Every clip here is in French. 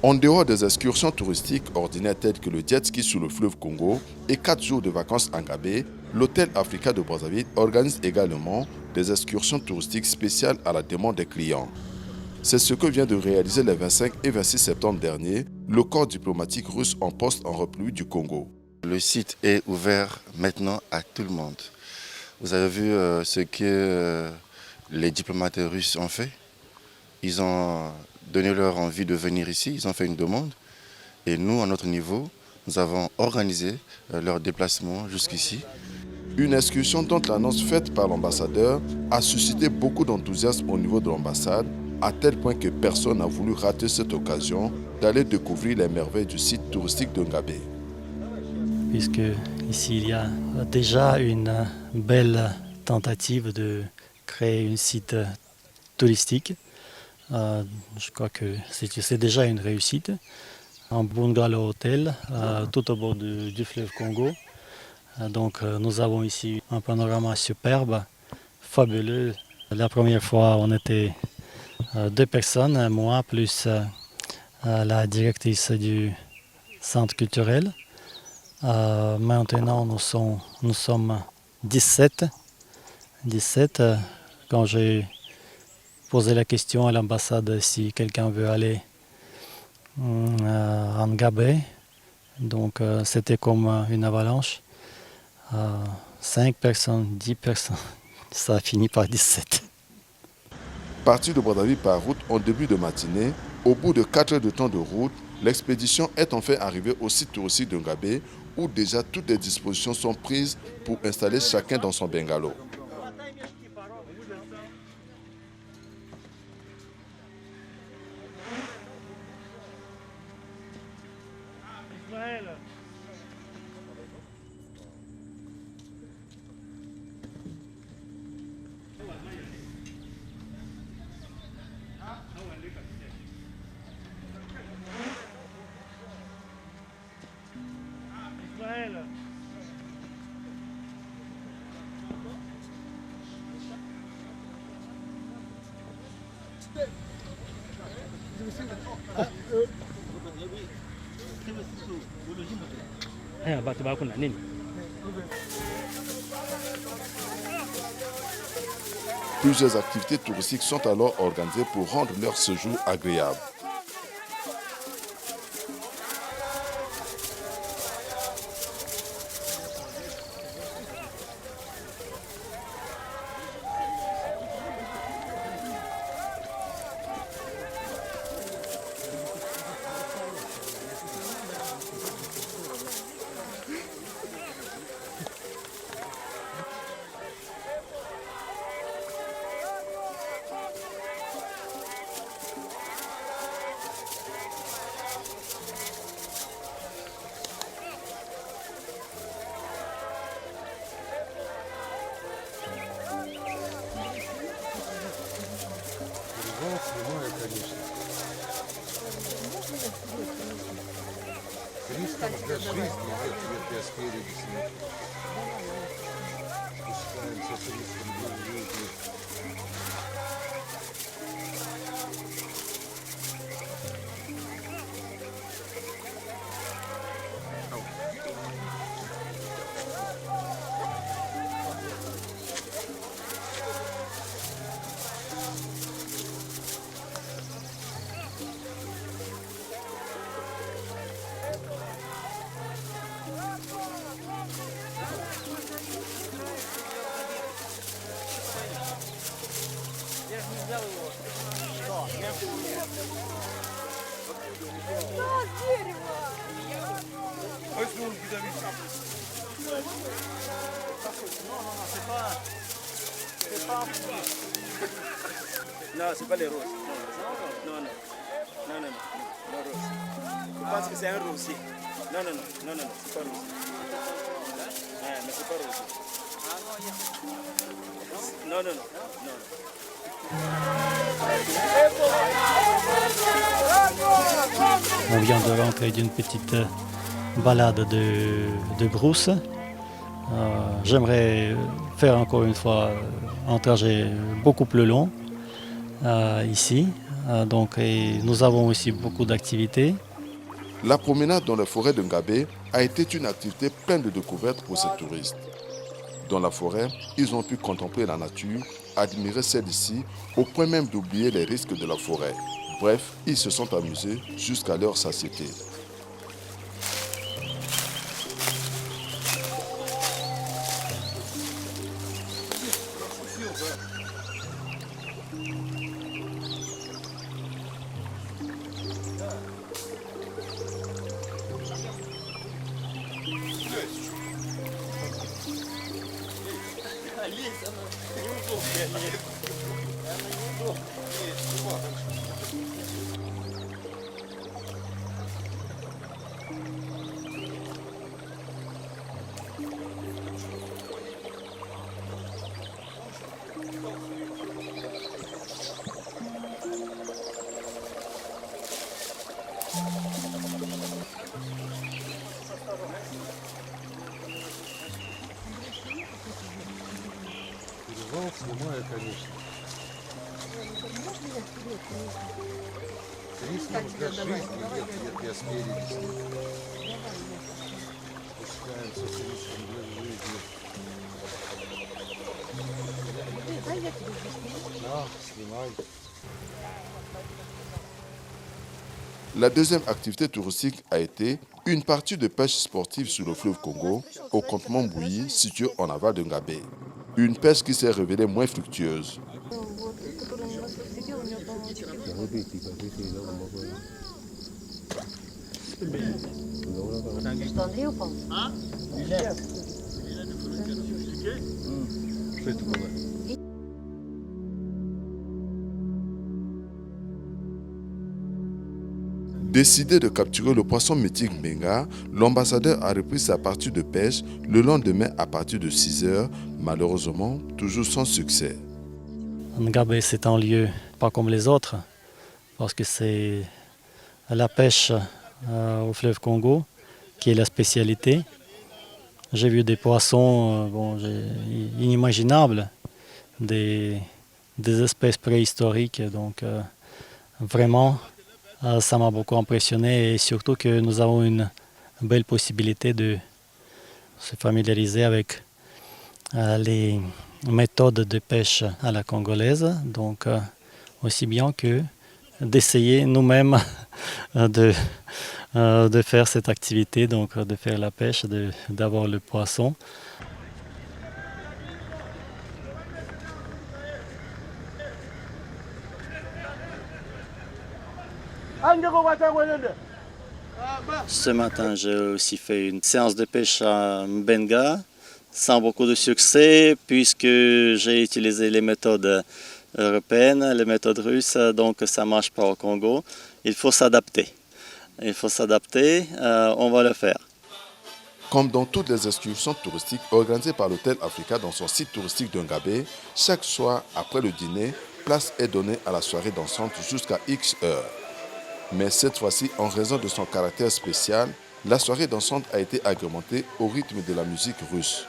En dehors des excursions touristiques ordinaires telles que le jet ski sur le fleuve Congo et 4 jours de vacances en Gabé, l'Hôtel Africa de Brazzaville organise également des excursions touristiques spéciales à la demande des clients. C'est ce que vient de réaliser les 25 et 26 septembre dernier le corps diplomatique russe en poste en République du Congo. Le site est ouvert maintenant à tout le monde. Vous avez vu ce que les diplomates russes ont fait. Ils ont donné leur envie de venir ici, ils ont fait une demande. Et nous, à notre niveau, nous avons organisé leur déplacement jusqu'ici. Une excursion dont l'annonce faite par l'ambassadeur a suscité beaucoup d'enthousiasme au niveau de l'ambassade, à tel point que personne n'a voulu rater cette occasion d'aller découvrir les merveilles du site touristique de Ngabé. Puisque ici il y a déjà une belle tentative de créer un site touristique. Je crois que c'est déjà une réussite. Un bungalow hôtel tout au bord du fleuve Congo. Donc nous avons ici un panorama superbe, fabuleux. La première fois on était 2 personnes, moi plus la directrice du centre culturel. Maintenant nous sommes 17. Quand j'ai posé la question à l'ambassade si quelqu'un veut aller en Gabé, donc c'était comme une avalanche. 5 personnes, 10 personnes, ça a fini par 17. Parti de Brazzaville par route en début de matinée, au bout de 4 heures de temps de route, l'expédition est enfin arrivée au site touristique de Ngabé où déjà toutes les dispositions sont prises pour installer chacun dans son bungalow. Plusieurs activités touristiques sont alors organisées pour rendre leur séjour agréable. Риском для жизни я спереди снег. Спускаемся с риском для жизни. Non, c'est pas les roses. Non, rose. Je pense que c'est un rosier. Non, c'est pas rose. Mais c'est pas rose. Non. On vient de rentrer d'une petite balade de brousse. J'aimerais faire encore une fois un trajet beaucoup plus long ici. Et nous avons aussi beaucoup d'activités. La promenade dans la forêt de Ngabé a été une activité pleine de découvertes pour ces touristes. Dans la forêt, ils ont pu contempler la nature, admirer celle-ci, au point même d'oublier les risques de la forêt. Bref, ils se sont amusés jusqu'à leur satiété. Перевал снимаю, конечно. Риск для жизни нет, я спереди снимаю. Спускаемся с риском для жизни. Да, снимай. La deuxième activité touristique a été une partie de pêche sportive sur le fleuve Congo, au campement Bouilly, situé en aval de Ngabé. Une pêche qui s'est révélée moins fructueuse. Что это было? Décidé de capturer le poisson mythique Benga, l'ambassadeur a repris sa partie de pêche le lendemain à partir de 6 heures, malheureusement toujours sans succès. Ngabé, c'est un lieu pas comme les autres, parce que c'est la pêche au fleuve Congo qui est la spécialité. J'ai vu des poissons inimaginables, des espèces préhistoriques, donc vraiment ça m'a beaucoup impressionné et surtout que nous avons une belle possibilité de se familiariser avec les méthodes de pêche à la congolaise, donc aussi bien que d'essayer nous-mêmes de faire cette activité, donc de faire la pêche, d'avoir le poisson. Ce matin, j'ai aussi fait une séance de pêche à Mbenga, sans beaucoup de succès, puisque j'ai utilisé les méthodes européennes, les méthodes russes, donc ça ne marche pas au Congo. Il faut s'adapter. On va le faire. Comme dans toutes les excursions touristiques organisées par l'Hôtel Africa dans son site touristique de Ngabé, chaque soir après le dîner, place est donnée à la soirée dansante jusqu'à X heures. Mais cette fois-ci, en raison de son caractère spécial, la soirée dansante a été agrémentée au rythme de la musique russe.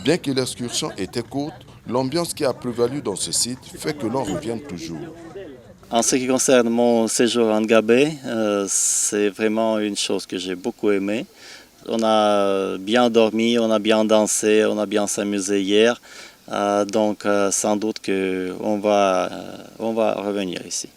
Bien que l'excursion était courte, l'ambiance qui a prévalu dans ce site fait que l'on revienne toujours. En ce qui concerne mon séjour en Gabé, c'est vraiment une chose que j'ai beaucoup aimée. On a bien dormi, on a bien dansé, on a bien s'amusé hier. Donc sans doute qu'on va revenir ici.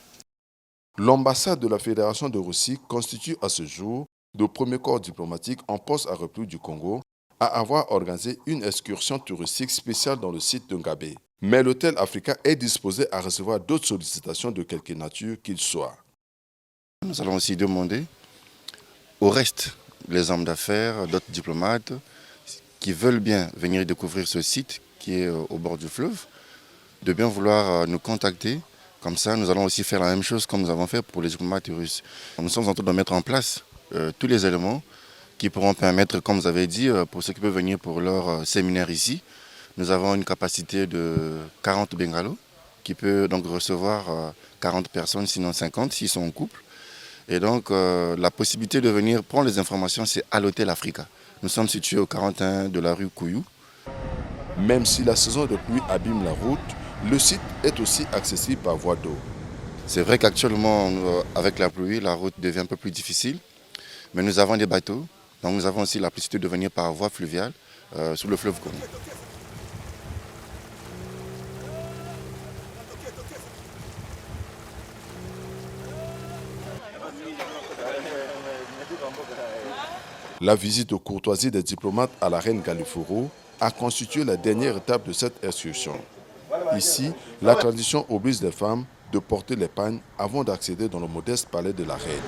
L'ambassade de la Fédération de Russie constitue à ce jour le premier corps diplomatique en poste à République du Congo à avoir organisé une excursion touristique spéciale dans le site de Ngabé. Mais l'hôtel Africa est disposé à recevoir d'autres sollicitations de quelque nature qu'il soit. Nous allons aussi demander au reste, les hommes d'affaires, d'autres diplomates qui veulent bien venir découvrir ce site qui est au bord du fleuve, de bien vouloir nous contacter. Comme ça, nous allons aussi faire la même chose comme nous avons fait pour les diplomates russes. Nous sommes en train de mettre en place tous les éléments qui pourront permettre, comme vous avez dit, pour ceux qui peuvent venir pour leur séminaire ici, nous avons une capacité de 40 bungalows qui peut donc recevoir 40 personnes, sinon 50 s'ils sont en couple. Et donc la possibilité de venir prendre les informations, c'est à l'hôtel Africa. Nous sommes situés au 41 de la rue Kouyou. Même si la saison de pluie abîme la route, le site est aussi accessible par voie d'eau. C'est vrai qu'actuellement, avec la pluie, la route devient un peu plus difficile. Mais nous avons des bateaux, donc nous avons aussi la possibilité de venir par voie fluviale sur le fleuve Congo. La visite de courtoisie des diplomates à la reine Galiforo a constitué la dernière étape de cette excursion. Ici, la tradition oblige les femmes de porter les pagnes avant d'accéder dans le modeste palais de la reine.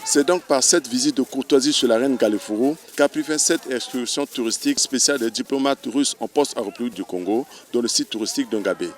C'est donc par cette visite de courtoisie chez la reine Galiforo qu'a pris fin cette excursion touristique spéciale des diplomates russes en poste à République du Congo dans le site touristique de Ngabé.